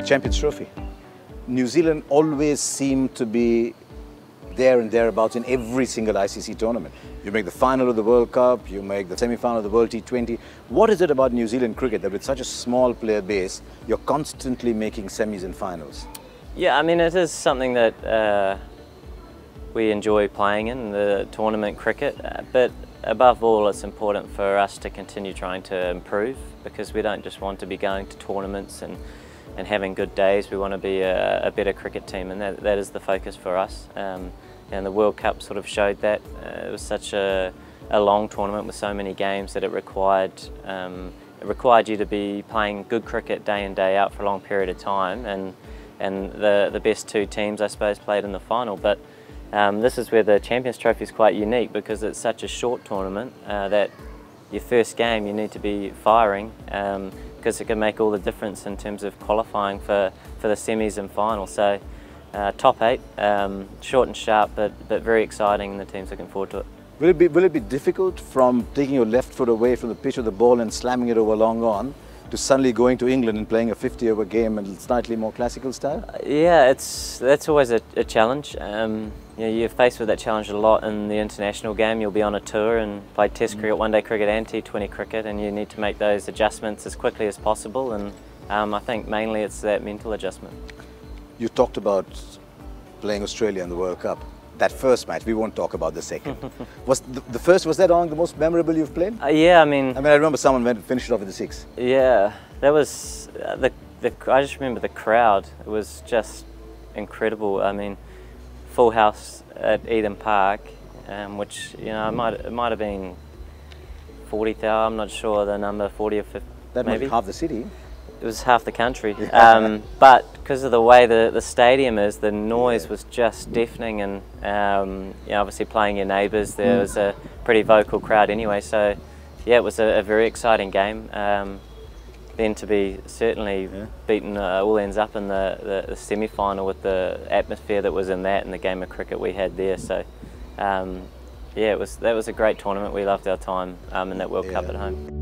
Champions Trophy. New Zealand always seem to be there and thereabouts in every single ICC tournament. You make the final of the World Cup, you make the semi-final of the World T20. What is it about New Zealand cricket that with such a small player base, you're constantly making semis and finals? Yeah, I mean, it is something that we enjoy playing in, the tournament cricket, but above all it's important for us to continue trying to improve, because we don't just want to be going to tournaments and having good days. We want to be a better cricket team, and that is the focus for us. And the World Cup sort of showed that. It was such a long tournament with so many games that it required you to be playing good cricket day in, day out for a long period of time, and the best two teams, I suppose, played in the final. But this is where the Champions Trophy is quite unique, because it's such a short tournament that your first game you need to be firing, because it can make all the difference in terms of qualifying for the semis and final. So top 8, short and sharp, but very exciting, and the team's looking forward to it. Will it be difficult from taking your left foot away from the pitch of the ball and slamming it over long on to suddenly going to England and playing a 50-over game in slightly more classical style? Yeah, that's always a challenge. You're faced with that challenge a lot in the international game. You'll be on a tour and play Test cricket, one-day cricket and T20 cricket, and you need to make those adjustments as quickly as possible, and I think mainly it's that mental adjustment. You talked about playing Australia in the World Cup. That first match, we won't talk about the second. Was the first, was that on the most memorable you've played? Yeah, I mean, I remember someone went and finished it off with the 6. Yeah, that was, I just remember the crowd. It was just incredible. I mean, full house at Eden Park, which, you know, it might have been 40,000, I'm not sure the number, 40 or 50, that maybe. That half the city. It was half the country, but because of the way the stadium is, the noise was just deafening, and you know, obviously playing your neighbours, there was a pretty vocal crowd anyway, so yeah, it was a very exciting game. Then to be certainly beaten all ends up in the semi-final with the atmosphere that was in that and the game of cricket we had there, so yeah, that was a great tournament. We loved our time in that World Cup at home.